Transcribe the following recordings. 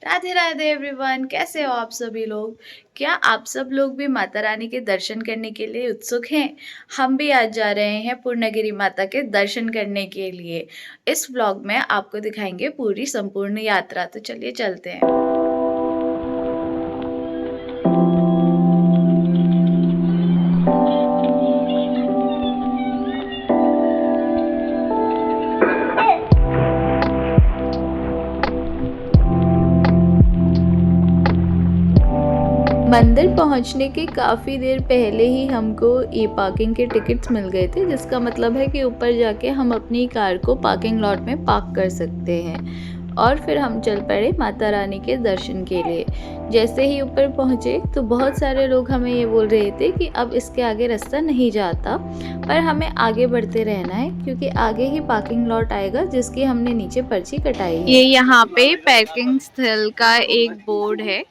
Radhe Radhe everyone, कैसे हो आप सभी लोग। क्या आप सब लोग भी माता रानी के दर्शन करने के लिए उत्सुक हैं? हम भी आज जा रहे हैं पूर्णागिरि माता के दर्शन करने के लिए। इस व्लॉग में आपको दिखाएंगे पूरी संपूर्ण यात्रा, तो चलिए चलते हैं। मंदिर पहुंचने के काफ़ी देर पहले ही हमको ई पार्किंग के टिकट्स मिल गए थे, जिसका मतलब है कि ऊपर जाके हम अपनी कार को पार्किंग लॉट में पार्क कर सकते हैं। और फिर हम चल पड़े माता रानी के दर्शन के लिए। जैसे ही ऊपर पहुंचे तो बहुत सारे लोग हमें ये बोल रहे थे कि अब इसके आगे रास्ता नहीं जाता, पर हमें आगे बढ़ते रहना है क्योंकि आगे ही पार्किंग लॉट आएगा जिसकी हमने नीचे पर्ची कटाई है। ये यहाँ पे पार्किंग स्थल का एक बोर्ड है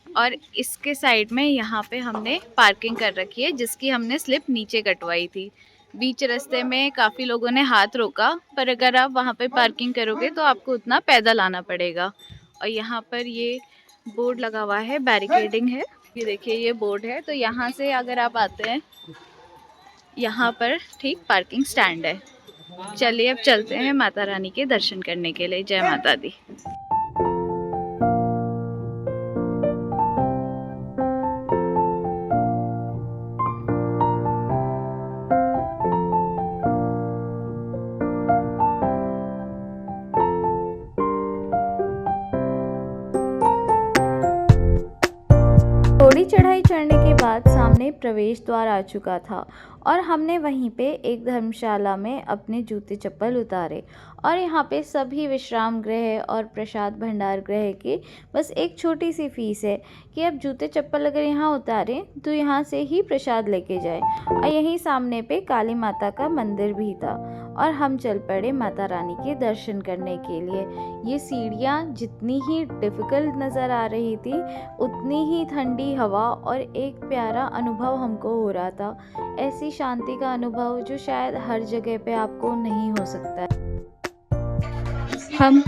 और इसके साइड में यहाँ पे हमने पार्किंग कर रखी है जिसकी हमने स्लिप नीचे कटवाई थी। बीच रास्ते में काफ़ी लोगों ने हाथ रोका, पर अगर आप वहाँ पे पार्किंग करोगे तो आपको उतना पैदल आना पड़ेगा। और यहाँ पर ये बोर्ड लगा हुआ है, बैरिकेडिंग है। ये देखिए ये बोर्ड है, तो यहाँ से अगर आप आते हैं यहाँ पर ठीक पार्किंग स्टैंड है। चलिए अब चलते हैं माता रानी के दर्शन करने के लिए। जय माता दी। थोड़ी चढ़ाई चढ़ने के बाद सामने प्रवेश द्वार आ चुका था और हमने वहीं पे एक धर्मशाला में अपने जूते चप्पल उतारे। और यहाँ पे सभी विश्राम गृह और प्रसाद भंडार गृह की बस एक छोटी सी फीस है कि अब जूते चप्पल अगर यहाँ उतारें तो यहाँ से ही प्रसाद लेके जाए। और यहीं सामने पे काली माता का मंदिर भी था और हम चल पड़े माता रानी के दर्शन करने के लिए। ये सीढ़ियाँ जितनी ही डिफ़िकल्ट नज़र आ रही थी, उतनी ही ठंडी हवा और एक प्यारा अनुभव हमको हो रहा था। ऐसी शांति का अनुभव जो शायद हर जगह पे आपको नहीं हो सकता है। हम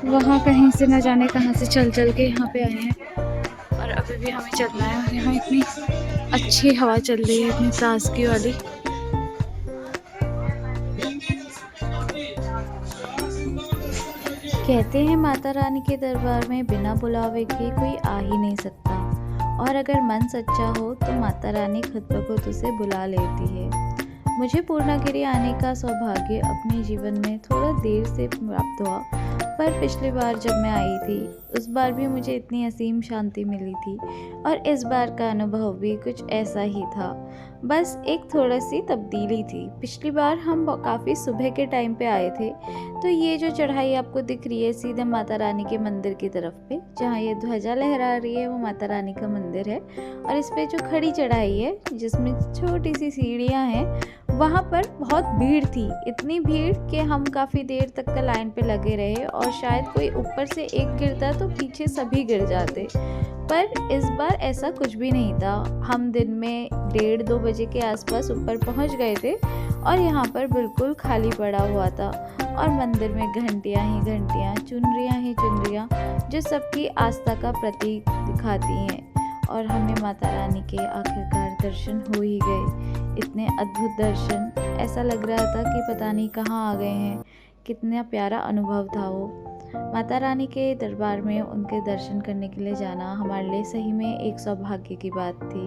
वहाँ कहीं से न जाने कहाँ से चल के यहाँ पे आए हैं और अभी भी हमें चलना है। और यहाँ इतनी अच्छी हवा चल रही है, इतनी ताजगी वाली। कहते हैं माता रानी के दरबार में बिना बुलावे के कोई आ ही नहीं सकता, और अगर मन सच्चा हो तो माता रानी खुद ब खुद उसे बुला लेती है। मुझे पूर्णागिरि आने का सौभाग्य अपने जीवन में थोड़ा देर से प्राप्त हुआ, पर पिछली बार जब मैं आई थी उस बार भी मुझे इतनी असीम शांति मिली थी और इस बार का अनुभव भी कुछ ऐसा ही था। बस एक थोड़ा सी तब्दीली थी। पिछली बार हम काफ़ी सुबह के टाइम पे आए थे, तो ये जो चढ़ाई आपको दिख रही है सीधे माता रानी के मंदिर की तरफ पे, जहाँ ये ध्वजा लहरा रही है, वो माता रानी का मंदिर है। और इस पे जो खड़ी चढ़ाई है जिसमें छोटी सी सीढ़ियाँ हैं, वहाँ पर बहुत भीड़ थी। इतनी भीड़ कि हम काफ़ी देर तक का लाइन पे लगे रहे और शायद कोई ऊपर से एक गिरता तो पीछे सभी गिर जाते, पर इस बार ऐसा कुछ भी नहीं था। हम दिन में 1:30-2 बजे के आसपास ऊपर पहुँच गए थे और यहाँ पर बिल्कुल खाली पड़ा हुआ था और मंदिर में घंटियाँ ही घंटियाँ, चुनरियाँ ही चुनरियाँ, जो सबकी आस्था का प्रतीक दिखाती हैं। और हमें माता रानी के आखिरकार दर्शन हो ही गए। इतने अद्भुत दर्शन, ऐसा लग रहा था कि पता नहीं कहाँ आ गए हैं। कितना प्यारा अनुभव था वो। माता रानी के दरबार में उनके दर्शन करने के लिए जाना हमारे लिए सही में एक सौभाग्य की बात थी।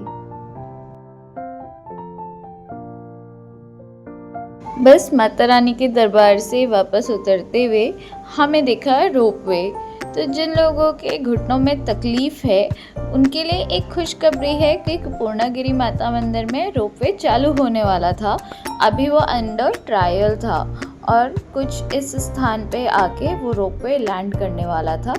बस माता रानी के दरबार से वापस उतरते हुए हमें दिखा रोपवे। तो जिन लोगों के घुटनों में तकलीफ़ है उनके लिए एक खुशखबरी है कि पूर्णागिरि माता मंदिर में रोपवे चालू होने वाला था। अभी वो अंडर ट्रायल था और कुछ इस स्थान पे आके वो रोपवे लैंड करने वाला था।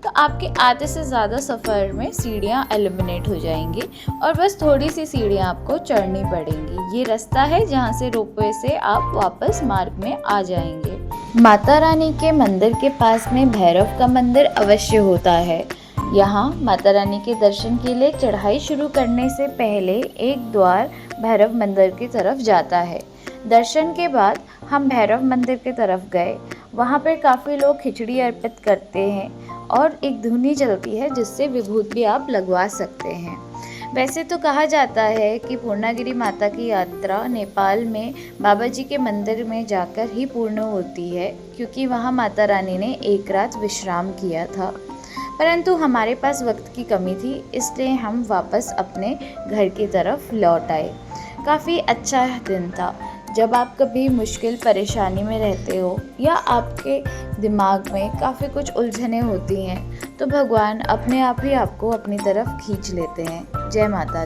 तो आपके आधे से ज़्यादा सफ़र में सीढ़ियाँ एलिमिनेट हो जाएंगी और बस थोड़ी सी सीढ़ियाँ आपको चढ़नी पड़ेंगी। ये रास्ता है जहाँ से रोपवे से आप वापस मार्ग में आ जाएंगे। माता रानी के मंदिर के पास में भैरव का मंदिर अवश्य होता है। यहाँ माता रानी के दर्शन के लिए चढ़ाई शुरू करने से पहले एक द्वार भैरव मंदिर की तरफ जाता है। दर्शन के बाद हम भैरव मंदिर की तरफ गए वहाँ पर काफ़ी लोग खिचड़ी अर्पित करते हैं और एक धुनी चलती है जिससे विभूत भी आप लगवा सकते हैं। वैसे तो कहा जाता है कि पूर्णागिरि माता की यात्रा नेपाल में बाबा जी के मंदिर में जाकर ही पूर्ण होती है, क्योंकि वहाँ माता रानी ने एक रात विश्राम किया था। परंतु हमारे पास वक्त की कमी थी, इसलिए हम वापस अपने घर की तरफ लौट आए। काफ़ी अच्छा दिन था। जब आप कभी मुश्किल परेशानी में रहते हो या आपके दिमाग में काफ़ी कुछ उलझनें होती हैं, तो भगवान अपने आप ही आपको अपनी तरफ खींच लेते हैं। जय माता दी।